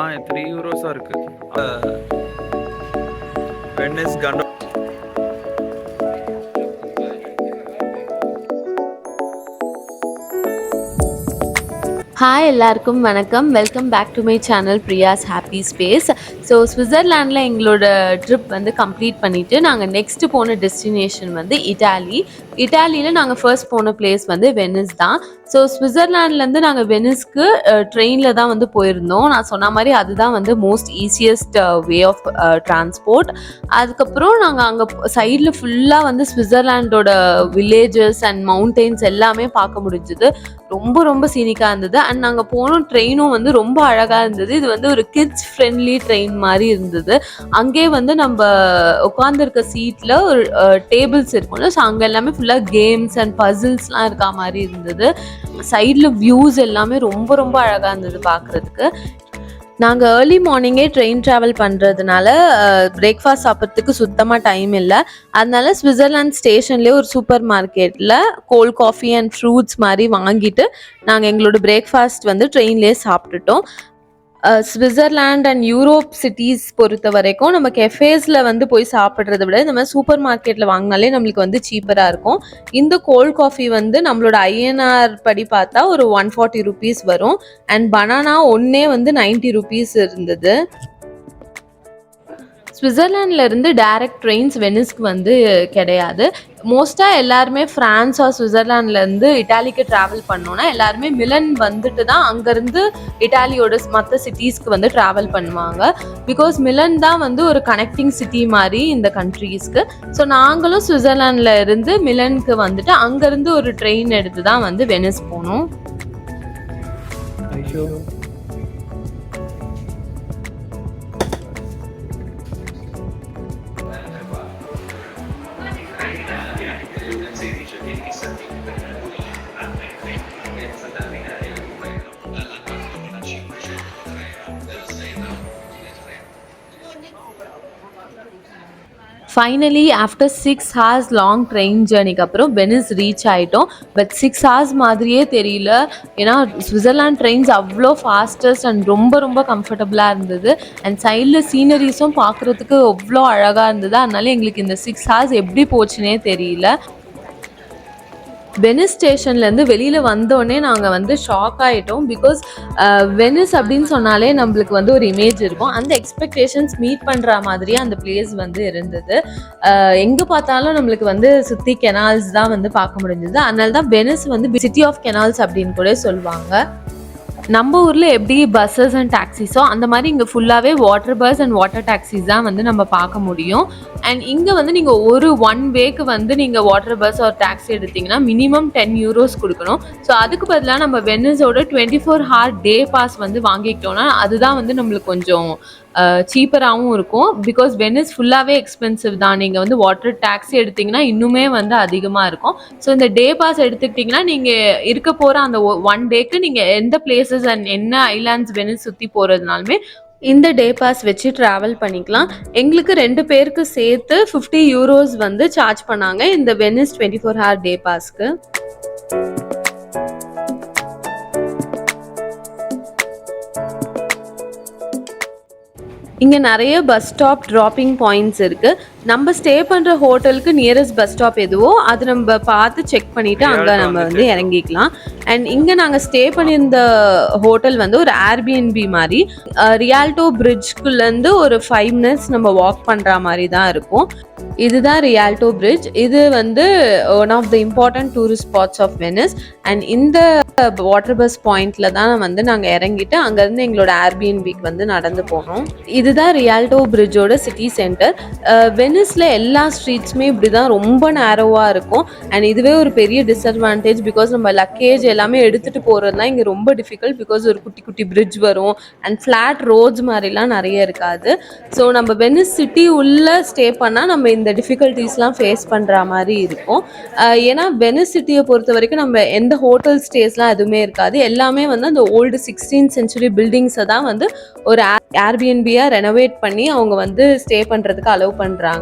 €3 இருக்கு. வெனிஸ் கண்டோ ஹாய் எல்லாருக்கும் வணக்கம். Welcome back to my channel Priya's happy space. So ஸ்விட்சர்லாண்டில் எங்களோட ட்ரிப் வந்து கம்ப்ளீட் பண்ணிவிட்டு நாங்கள் நெக்ஸ்ட்டு போன டெஸ்டினேஷன் வந்து இட்டாலியில் நாங்கள் ஃபர்ஸ்ட் போன பிளேஸ் வந்து வெனிஸ் தான். ஸோ ஸ்விட்சர்லாண்ட்லேருந்து நாங்கள் வெனிஸ்க்கு ட்ரெயினில் தான் வந்து போயிருந்தோம். நான் சொன்ன மாதிரி அதுதான் வந்து most easiest way of transport. அதுக்கப்புறம் நாங்கள் அங்கே சைடில் ஃபுல்லாக வந்து ஸ்விட்சர்லாண்டோட வில்லேஜஸ் அண்ட் மவுண்டெயின்ஸ் எல்லாமே பார்க்க முடிஞ்சுது. ரொம்ப ரொம்ப சீனிக்காக இருந்தது. அண்ட் நாங்கள் போனோம் ட்ரெயினும் வந்து ரொம்ப அழகாக இருந்தது. இது வந்து ஒரு கிட்ஸ் ஃப்ரெண்ட்லி ட்ரெயின் மாதிரி இருந்தது. அங்கே வந்து நம்ம உட்காந்துருக்க சீட்டில் ஒரு டேபிள்ஸ் இருக்கும்ல, ஸோ அங்கே எல்லாமே ஃபுல்லாக கேம்ஸ் அண்ட் பசில்ஸ்லாம் இருக்கா மாதிரி இருந்தது. சைடில் வியூஸ் எல்லாமே ரொம்ப ரொம்ப அழகாக இருந்தது பார்க்குறதுக்கு. நாங்கள் ஏர்லி மார்னிங்கே ட்ரெயின் ட்ராவல் பண்ணுறதுனால பிரேக்ஃபாஸ்ட் சாப்பிட்றதுக்கு சுத்தமாக டைம் இல்லை. அதனால ஸ்விட்சர்லாண்ட் ஸ்டேஷன்லேயே ஒரு சூப்பர் மார்க்கெட்டில் கோல்ட் காஃபி அண்ட் ஃப்ரூட்ஸ் மாதிரி வாங்கிட்டு நாங்கள் எங்களோட பிரேக்ஃபாஸ்ட் வந்து ட்ரெயின்லேயே சாப்பிட்டுட்டோம். ஸ்விட்சர்லாண்ட் அண்ட் யூரோப் சிட்டிஸ் பொறுத்த வரைக்கும் நம்ம கெஃபேஸில் வந்து போய் சாப்பிட்றத விட இந்த மாதிரி சூப்பர் மார்க்கெட்டில் வாங்கினாலே நம்மளுக்கு வந்து சீப்பராக இருக்கும். இந்த கோல்ட் காஃபி வந்து நம்மளோட ஐஎன்ஆர் படி பார்த்தா ஒரு ₹140 வரும். அண்ட் பனானா ஒன்றே வந்து ₹90 இருந்தது. ஸ்விட்சர்லாண்டில் இருந்து டைரக்ட் ட்ரெயின்ஸ் வெனிஸ்க்கு வந்து கிடையாது. மோஸ்ட்டாக எல்லாருமே ஃப்ரான்ஸ் ஆர் ஸ்விட்சர்லாண்ட்லேருந்து இட்டாலிக்கு ட்ராவல் பண்ணோன்னா எல்லாருமே மிலன் வந்துட்டு தான் அங்கேருந்து இட்டாலியோட மற்ற சிட்டிஸ்க்கு வந்து ட்ராவல் பண்ணுவாங்க. பிகாஸ் மிலன் தான் வந்து ஒரு கனெக்டிங் சிட்டி மாதிரி இந்த கண்ட்ரீஸ்க்கு. ஸோ நாங்களும் ஸ்விட்சர்லாண்டில் இருந்து மிலனுக்கு வந்துட்டு அங்கேருந்து ஒரு ட்ரெயின் எடுத்து தான் வந்து வெனிஸ் போனோம். Finally after 6 hours long train ஜேர்னிக்கு அப்புறம் வெனிஸ் ரீச் ஆகிட்டோம். பட் 6 hours மாதிரியே தெரியல. ஏன்னா ஸ்விட்சர்லாண்ட் ட்ரெயின்ஸ் அவ்வளோ ஃபாஸ்டஸ்ட் அண்ட் ரொம்ப ரொம்ப கம்ஃபர்டபுளாக இருந்தது. அண்ட் சைடில் சீனரிஸும் பார்க்குறதுக்கு அவ்வளோ அழகாக இருந்தது. அதனால எங்களுக்கு இந்த 6 hours எப்படி போச்சுன்னே தெரியல. வெனிஸ் ஸ்டேஷன்லேருந்து வெளியில் வந்தோடனே நாங்கள் வந்து ஷாக் ஆகிட்டோம். பிகாஸ் வெனிஸ் அப்படின்னு சொன்னாலே நம்மளுக்கு வந்து ஒரு இமேஜ் இருக்கும். அந்த எக்ஸ்பெக்டேஷன்ஸ் மீட் பண்ணுற மாதிரியே அந்த பிளேஸ் வந்து இருந்தது. எங்கே பார்த்தாலும் நம்மளுக்கு வந்து சுற்றி கெனால்ஸ் தான் வந்து பார்க்க முடிஞ்சது. அதனால தான் வெனிஸ் வந்து சிட்டி ஆஃப் கெனால்ஸ் அப்படின்னு கூட சொல்லுவாங்க. நம்ம ஊரில் எப்படி பஸ்ஸஸ் அண்ட் டாக்ஸிஸோ அந்த மாதிரி இங்கே ஃபுல்லாகவே water bus and water taxis தான் வந்து நம்ம பார்க்க முடியும். அண்ட் இங்கே வந்து நீங்கள் ஒரு 1 வேக்கு வந்து நீங்கள் வாட்டர் பஸ் ஒரு டாக்ஸி எடுத்திங்கன்னா மினிமம் €10 கொடுக்கணும். ஸோ அதுக்கு பதிலாக நம்ம வெனிஸோட 24 hour டே பாஸ் வந்து வாங்கிக்கிட்டோம்னா அதுதான் வந்து நம்மளுக்கு கொஞ்சம் சீப்பராகவும் இருக்கும். பிகாஸ் வெனிஸ் ஃபுல்லாகவே எக்ஸ்பென்சிவ் தான். நீங்கள் வந்து வாட்டர் டாக்ஸி எடுத்திங்கன்னா இன்னுமே வந்து அதிகமாக இருக்கும். ஸோ இந்த டே பாஸ் எடுத்துக்கிட்டிங்கன்னா நீங்கள் இருக்க போகிற அந்த 1 டேக்கு நீங்கள் எந்த பிளேசஸ் அண்ட் என்ன ஐலாண்ட்ஸ் வெனிஸ் சுற்றி போகிறதுனாலுமே இந்த டே பாஸ் வச்சு ட்ராவல் பண்ணிக்கலாம். எங்களுக்கு 2 பேருக்கு சேர்த்து €50 வந்து சார்ஜ் பண்ணாங்க இந்த வெனிஸ் 24 hour டே பாஸ்க்கு. இங்கே நிறைய பஸ் ஸ்டாப் ட்ராப்பிங் பாயிண்ட்ஸ் இருக்குது. நம்ம ஸ்டே பண்ணுற ஹோட்டலுக்கு நியரஸ்ட் பஸ் ஸ்டாப் எதுவோ அது நம்ம பார்த்து செக் பண்ணிவிட்டு அங்கே நம்ம வந்து இறங்கிக்கலாம். அண்ட் இங்கே நாங்கள் ஸ்டே பண்ணியிருந்த ஹோட்டல் வந்து ஒரு ஏர்பிஎன்பி மாதிரி. ரியால்டோ பிரிட்ஜ்குள்ளேருந்து ஒரு 5 minutes நம்ம வாக் பண்ணுற மாதிரி தான் இருக்கும். இதுதான் ரியால்டோ பிரிட்ஜ். இது வந்து one of the important tourist spots of Venice. And இந்த வாட்டர் பஸ் பாயிண்ட்ல தான் வந்து நாங்கள் இறங்கிட்டு அங்கேருந்து எங்களோட ஏர்பிஎன்பிக்கு வந்து நடந்து போனோம். இதுதான் ரியால்டோ பிரிட்ஜோட சிட்டி சென்டர். வெனிஸில் எல்லா ஸ்ட்ரீட்ஸுமே இப்படி தான் ரொம்ப நேரோவாக இருக்கும். அண்ட் இதுவே ஒரு பெரிய டிஸ்அட்வான்டேஜ். பிகாஸ் நம்ம லக்கேஜ் எல்லாமே எடுத்துகிட்டு போகிறது தான் இங்கே ரொம்ப டிஃபிகல்ட். பிகாஸ் ஒரு குட்டி குட்டி பிரிட்ஜ் வரும் அண்ட் ஃப்ளாட் ரோட்ஸ் மாதிரிலாம் நிறைய இருக்காது. ஸோ நம்ம வெனிஸ் சிட்டி உள்ளே ஸ்டே பண்ணால் நம்ம இந்த டிஃபிகல்ட்டிஸ்லாம் ஃபேஸ் பண்ணுற மாதிரி இருக்கும். ஏன்னா வெனிஸ் சிட்டியை பொறுத்த வரைக்கும் நம்ம எந்த ஹோட்டல் ஸ்டேஸ்லாம் எதுவுமே இருக்காது. எல்லாமே வந்து அந்த ஓல்டு 16th century பில்டிங்ஸை தான் வந்து ஒரு ஏர்பிஎன்பியாக ரெனோவேட் பண்ணி அவங்க வந்து ஸ்டே பண்ணுறதுக்கு அலோவ் பண்ணுறாங்க.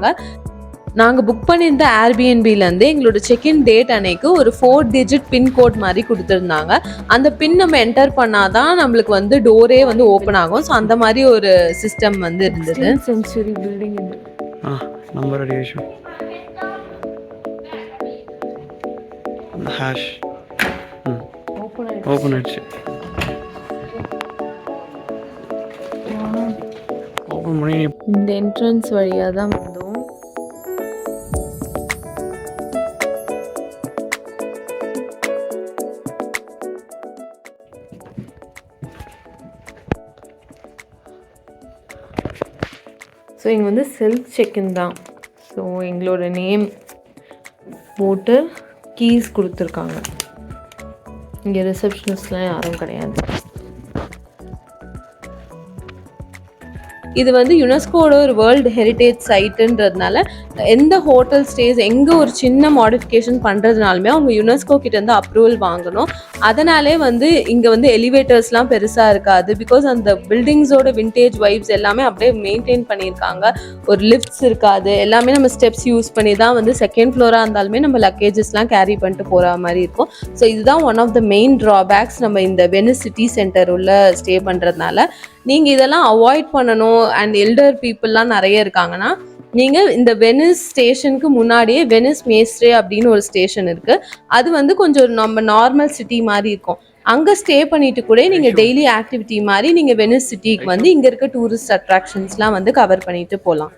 நாங்கள் புக் பண்ணியிருந்த ஏர்பிஎன்பிலேருந்து எங்களோட செக்இன் டேட் அன்னைக்கு ஒரு 4 டிஜிட் பின்கோட் மாதிரி கொடுத்துருந்தாங்க. அந்த பின் நம்ம என்டர் பண்ணாதான் நம்மளுக்கு வந்து டோரே வந்து ஓப்பன் ஆகும். ஸோ அந்த மாதிரி ஒரு சிஸ்டம் வந்து இருந்தது. சென்ச்சுரி பில்டிங் இது. நம்பர் அடிஷன் ஹேஷ் ஓப்பன் ஆயிடுச்சு. ஓப்பன் பண்ணி இந்த என்ட்ரன்ஸ் வழியாக தான் வந்தோம். ஸோ இங்கே வந்து செல்ஃப் செக்இன் தான். ஸோ எங்களோட நேம் போட்டு கீஸ் கொடுத்துருக்காங்க. இங்கே ரிசப்ஷனிஸ்ட்லாம் யாரும் கிடையாது. இது வந்து யுனெஸ்கோட ஒரு வேர்ல்டு ஹெரிட்டேஜ் சைட்டுன்றதுனால எந்த ஹோட்டல் ஸ்டேஸ் எங்கே ஒரு சின்ன மாடிஃபிகேஷன் பண்ணுறதுனாலுமே அவங்க யுனெஸ்கோ கிட்டேருந்து அப்ரூவல் வாங்கணும். அதனாலே வந்து இங்கே வந்து எலிவேட்டர்ஸ்லாம் பெருசாக இருக்காது. பிகாஸ் அந்த பில்டிங்ஸோட விண்டேஜ் வைப்ஸ் எல்லாமே அப்படியே மெயின்டைன் பண்ணியிருக்காங்க. ஒரு லிஃப்ட்ஸ் இருக்காது. எல்லாமே நம்ம ஸ்டெப்ஸ் யூஸ் பண்ணி தான் வந்து செகண்ட் ஃப்ளோராக இருந்தாலுமே நம்ம லக்கேஜஸ்லாம் கேரி பண்ணிட்டு போகிற மாதிரி இருக்கும். ஸோ இதுதான் one of the main drawbacks நம்ம இந்த வெனிஸ் சிட்டி சென்டர் உள்ள ஸ்டே பண்ணுறதுனால. நீங்கள் இதெல்லாம் அவாய்ட் பண்ணணும். அண்ட் எல்டர் பீப்புளெலாம் நிறைய இருக்காங்கன்னா நீங்கள் இந்த வெனிஸ் ஸ்டேஷனுக்கு முன்னாடியே வெனிஸ் மேஸ்ட்ரே அப்படின்னு ஒரு ஸ்டேஷன் இருக்குது. அது வந்து கொஞ்சம் நம்ம நார்மல் சிட்டி மாதிரி இருக்கும். அங்கே ஸ்டே பண்ணிட்டு கூட நீங்கள் டெய்லி ஆக்டிவிட்டி மாதிரி நீங்கள் வெனிஸ் சிட்டிக்கு வந்து இங்கே இருக்க டூரிஸ்ட் அட்ராக்ஷன்ஸ்லாம் வந்து கவர் பண்ணிட்டு போகலாம்.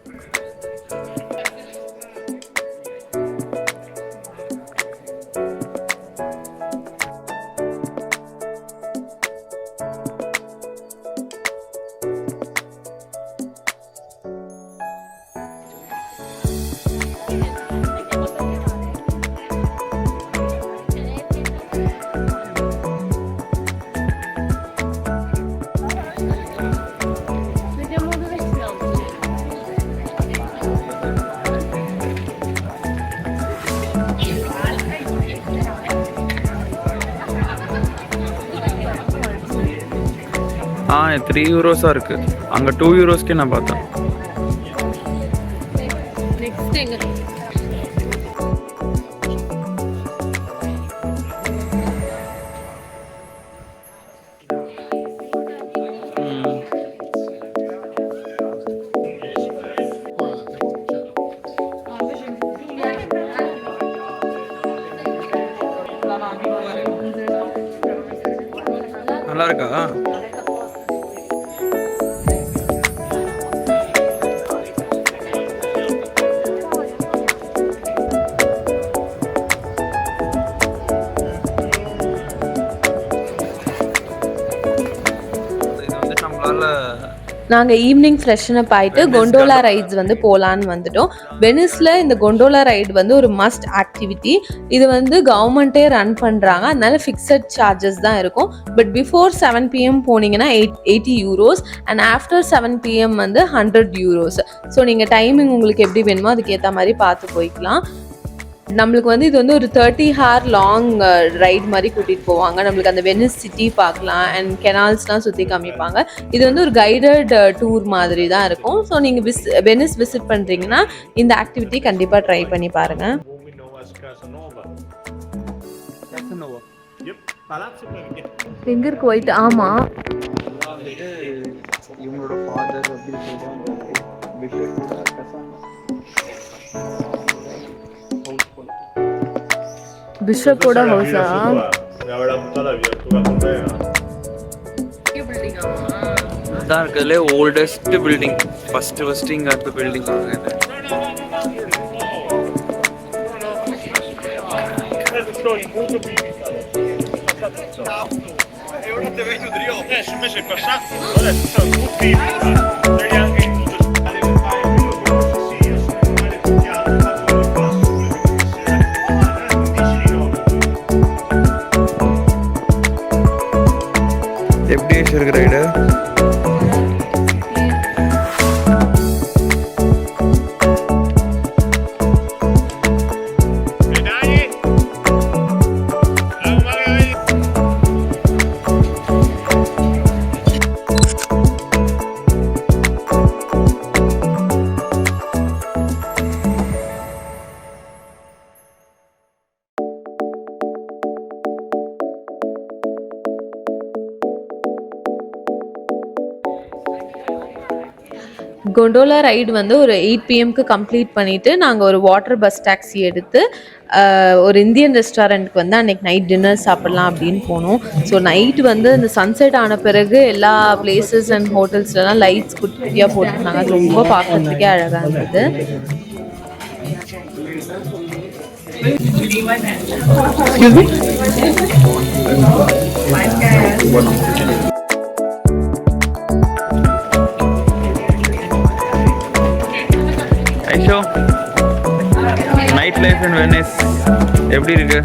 €3 இருக்கு. அங்கே €2 நான் பார்த்தேன். நல்லா இருக்கா? நாங்கள் ஈவினிங் ஃப்ரெஷ்ஷன் அப் ஆகிட்டு கொண்டோலா ரைட்ஸ் வந்து போகலான்னு வந்துட்டோம். வெனிஸில் இந்த கொண்டோலா ரைடு வந்து ஒரு மஸ்ட் ஆக்டிவிட்டி. இது வந்து கவர்மெண்ட்டே ரன் பண்ணுறாங்க. அதனால ஃபிக்ஸட் சார்ஜஸ் தான் இருக்கும். பட் பிஃபோர் 7 PM போனீங்கன்னா €80 அண்ட் ஆஃப்டர் 7 PM வந்து €100. ஸோ நீங்கள் டைமிங் உங்களுக்கு எப்படி வேணுமோ அதுக்கேற்ற மாதிரி பார்த்து போய்க்கலாம். நம்மளுக்கு வந்து இது வந்து ஒரு 30 hour லாங் ரைட் மாதிரி கூட்டிகிட்டு போவாங்க. நம்மளுக்கு அந்த வெனிஸ் சிட்டி பார்க்கலாம் அண்ட் கெனால்ஸ்லாம் சுற்றி காமிப்பாங்க. இது வந்து ஒரு கைடட் டூர் மாதிரி தான் இருக்கும். ஸோ நீங்கள் வெனிஸ் விசிட் பண்ணுறீங்கன்னா இந்த ஆக்டிவிட்டி கண்டிப்பாக ட்ரை பண்ணி பாருங்கள். எங்கே இருக்கு ஒயிட்? ஆமாம், இவங்களோட ஃபாதர் அப்படின்னு சொல்லுவாங்க. பிஷப்போட ஹவுஸா? தான் இருக்கிறதுலே ஓல்டஸ்ட் பில்டிங். ஃபர்ஸ்ட் இங்கே இருக்க பில்டிங் எப்படி இருக்கிற ரைடு? கொண்டோலா ரைடு வந்து ஒரு 8 பிஎம்க்கு கம்ப்ளீட் பண்ணிவிட்டு நாங்கள் ஒரு வாட்டர் பஸ் டாக்ஸி எடுத்து ஒரு இந்தியன் ரெஸ்டாரண்ட்க்கு வந்து அன்றைக்கி நைட் டின்னர் சாப்பிட்லாம் அப்படின்னு போனோம். ஸோ நைட் வந்து அந்த சன்செட் ஆன பிறகு எல்லா பிளேசஸ் அண்ட் ஹோட்டல்ஸ்லலாம் லைட்ஸ் குட்டி குட்டியாக போட்டிருந்தாங்க. அது ரொம்ப பார்க்குறதுக்கே அழகாக இருந்தது. ஐஷோ, நைட் லைஃப் இன் வெனிஸ் எப்படி இருக்கு?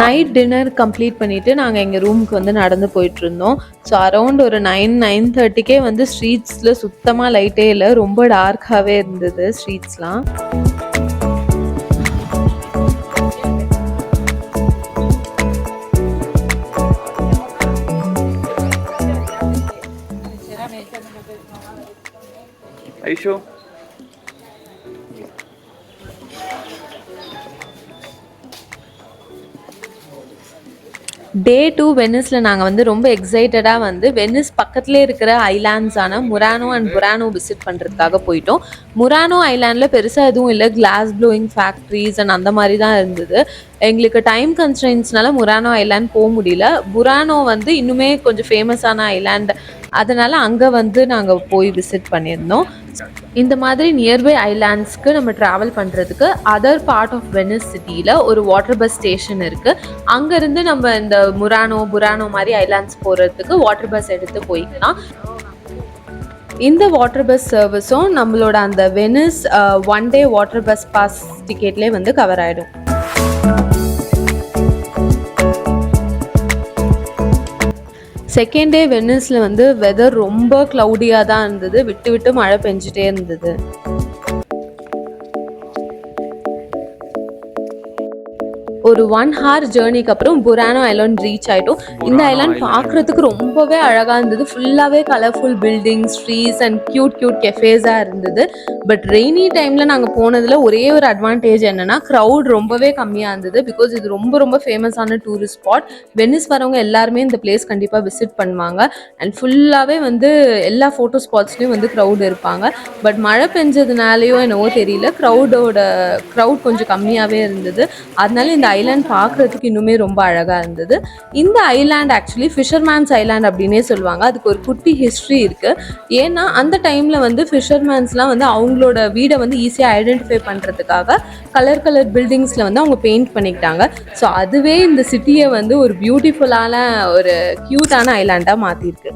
நைட் டின்னர் கம்ப்ளீட் பண்ணிவிட்டு நாங்கள் எங்கள் ரூமுக்கு வந்து நடந்து போயிட்டுருந்தோம். ஸோ அரௌண்ட் ஒரு 9:30க்கே வந்து ஸ்ட்ரீட்ஸில் சுத்தமாக லைட்டே இல்லை, ரொம்ப டார்க்காகவே இருந்தது ஸ்ட்ரீட்ஸ்லாம். ஐஷோ, டே 2 வெனிஸில் நாங்கள் வந்து ரொம்ப எக்ஸைட்டடாக வந்து வெனிஸ் பக்கத்துலேயே இருக்கிற ஐலாண்ட்ஸான முரானோ அண்ட் புரானோ விசிட் பண்ணுறதுக்காக போயிட்டோம். முரானோ ஐலாண்டில் பெருசாக எதுவும் இல்லை, கிளாஸ் ப்ளோயிங் ஃபேக்ட்ரிஸ் அண்ட் அந்த மாதிரி தான் இருந்தது. எங்களுக்கு டைம் கன்ஸ்ட்ரெயின்ஸ்னால முரானோ ஐலாண்ட் போக முடியல. புரானோ வந்து இன்னுமே கொஞ்சம் ஃபேமஸான ஐலாண்ட், அதனால் அங்கே வந்து நாங்கள் போய் விசிட் பண்ணியிருந்தோம். இந்த மாதிரி நியர்பை ஐலாண்ட்ஸ்க்கு நம்ம ட்ராவல் பண்ணுறதுக்கு அதர் பார்ட் ஆஃப் வெனிஸ் சிட்டியில் ஒரு வாட்டர் பஸ் ஸ்டேஷன் இருக்குது. அங்கேருந்து நம்ம இந்த புரானோ மாதிரி ஐலாண்ட்ஸ் போகிறதுக்கு வாட்டர் பஸ் எடுத்து போய்க்கலாம். இந்த வாட்டர் பஸ் சர்வீஸும் நம்மளோட அந்த வெனிஸ் 1 டே வாட்டர் பஸ் பாஸ் டிக்கெட்லேயே வந்து கவர் ஆகிடும். செகண்ட் டே வெனிஸில் வந்து வெதர் ரொம்ப க்ளவுடியாக தான் இருந்தது, விட்டு விட்டு மழை பெஞ்சிட்டே இருந்தது. ஒரு 1 hour ஜேர்னிக்கு அப்புறம் புரானோ ஐலாண்ட் ரீச் ஆகிட்டோம். இந்த ஐலாண்ட் பார்க்குறதுக்கு ரொம்பவே அழகாக இருந்தது. ஃபுல்லாகவே colourful buildings, trees and cute கெஃபேஸாக இருந்தது. பட் ரெய்னி டைமில் நாங்கள் போனதில் ஒரே ஒரு அட்வான்டேஜ் என்னென்னா க்ரௌட் ரொம்பவே கம்மியாக இருந்தது. பிகாஸ் இது ரொம்ப ஃபேமஸான டூரிஸ்ட் ஸ்பாட். வெனிஸ் வரவங்க எல்லாருமே இந்த பிளேஸ் கண்டிப்பாக விசிட் பண்ணுவாங்க. அண்ட் ஃபுல்லாகவே வந்து எல்லா ஃபோட்டோ ஸ்பாட்ஸ்லேயும் வந்து க்ரௌட் இருப்பாங்க. பட் மழை பெஞ்சதுனாலேயோ என்னவோ தெரியல, க்ரௌட் கொஞ்சம் கம்மியாகவே இருந்தது. அதனால இந்த ஐலாண்ட் பார்க்குறதுக்கு இன்னுமே ரொம்ப அழகாக இருந்தது. இந்த ஐலாண்ட் ஆக்சுவலி ஃபிஷர்மேன்ஸ் ஐலாண்ட் அப்படின்னே சொல்லுவாங்க. அதுக்கு ஒரு குட்டி ஹிஸ்ட்ரி இருக்குது. ஏன்னா அந்த டைமில் வந்து ஃபிஷர்மேன்ஸ்லாம் வந்து அவங்களோட வீடை வந்து ஈஸியாக ஐடென்டிஃபை பண்ணுறதுக்காக கலர் பில்டிங்ஸில் வந்து அவங்க பெயிண்ட் பண்ணிக்கிட்டாங்க. ஸோ அதுவே இந்த சிட்டியை வந்து ஒரு பியூட்டிஃபுல்லான ஒரு க்யூட்டான ஐலாண்டாக மாற்றிருக்கு.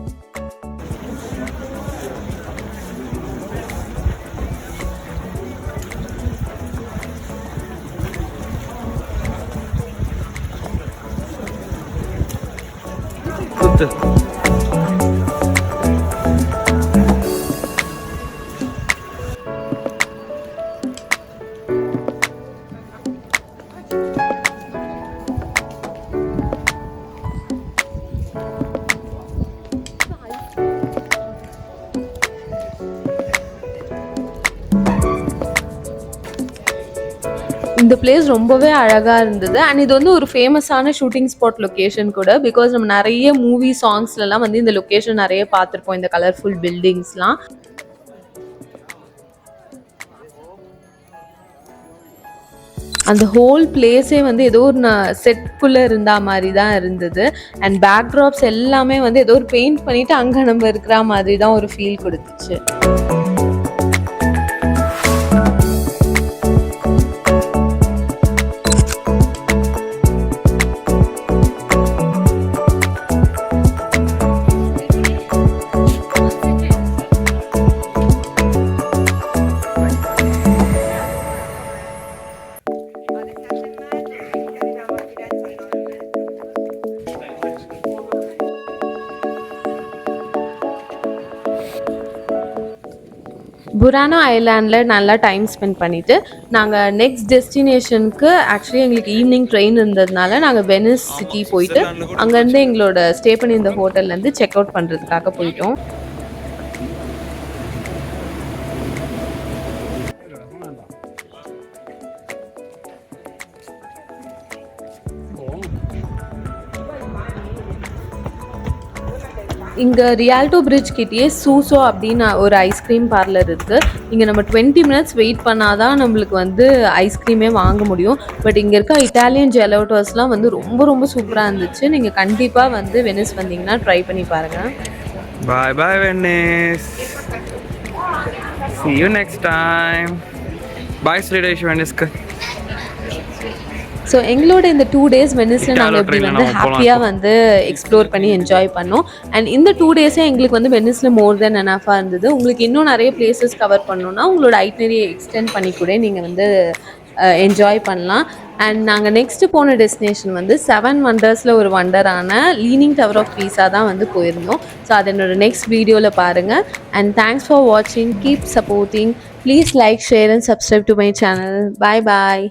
இந்த பிளேஸ் ரொம்பவே அழகாக இருந்தது. அண்ட் இது வந்து ஒரு ஃபேமஸான ஷூட்டிங் ஸ்பாட் லொக்கேஷன் கூட. பிகாஸ் நம்ம நிறைய மூவி சாங்ஸ்லலாம் வந்து இந்த லொக்கேஷன் நிறைய பார்த்துருப்போம், இந்த கலர்ஃபுல் பில்டிங்ஸ்லாம். அந்த ஹோல் பிளேஸே வந்து ஏதோ ஒரு செட்குள்ளே இருந்த மாதிரி தான் இருந்தது. அண்ட் பேக்ட்ராப்ஸ் எல்லாமே வந்து ஏதோ ஒரு பெயிண்ட் பண்ணிவிட்டு அங்கே நம்ம இருக்கிற மாதிரி தான் ஒரு ஃபீல் கொடுத்துச்சு. புரானோ ஐலாண்டில் நல்லா டைம் ஸ்பெண்ட் பண்ணிவிட்டு நாங்கள் நெக்ஸ்ட் டெஸ்டினேஷனுக்கு ஆக்சுவலி எங்களுக்கு ஈவினிங் ட்ரெயின் இருந்ததுனால நாங்கள் வெனிஸ் சிட்டி போயிட்டு அங்கேருந்து எங்களோட ஸ்டே பண்ணியிருந்த ஹோட்டல்லேருந்து செக் அவுட் பண்ணுறதுக்காக போயிட்டோம். இங்க ரியால்டோ பிரிட்ஜ் கிட்டயே சூசோ அப்படின்னு ஒரு ஐஸ்கிரீம் பார்லர் இருக்கு. இங்க நம்ம 20 மினிட்ஸ் வெயிட் பண்ணாதான் நம்மளுக்கு வந்து ஐஸ்கிரீமே வாங்க முடியும். பட் இங்க இருக்க இட்டாலியன் ஜெலோட்டோஸ்லாம் வந்து ரொம்ப ரொம்ப சூப்பரா இருந்துச்சு. நீங்க கண்டிப்பா வந்து வெனிஸ் வந்தீங்கன்னா ட்ரை பண்ணி பாருங்க. Bye bye Venice. See you next time. Bye Sridesh Venice. So எங்களோட இந்த 2 டேஸ் வெனிஸில் நாங்கள் இப்படி ட்ரெயினில் வந்து நம்ம போகலாம் ஹாப்பியாக வந்து எக்ஸ்ப்ளோர் பண்ணி என்ஜாய் பண்ணோம். அண்ட் இந்த 2 டேஸே எங்களுக்கு வந்து வெனிஸில் மோர் தென் எனஃபாக இருந்தது. உங்களுக்கு இன்னும் நிறைய பிளேசஸ் கவர் பண்ணணுன்னா உங்களோட ஐட்னரியை எக்ஸ்டெண்ட் பண்ணி கூட நீங்கள் வந்து என்ஜாய் பண்ணலாம். அண்ட் நாங்கள் நெக்ஸ்ட்டு போன டெஸ்டினேஷன் வந்து 7 வண்டர்ஸில் ஒரு வண்டரான லீனிங் டவர் ஆஃப் பீஸா தான் வந்து போயிருந்தோம். ஸோ அது என்னோட நெக்ஸ்ட் வீடியோவில் பாருங்கள். அண்ட் தேங்க்ஸ் ஃபார் வாட்சிங். Keep supporting. Please like, share and subscribe to my channel. Bye bye.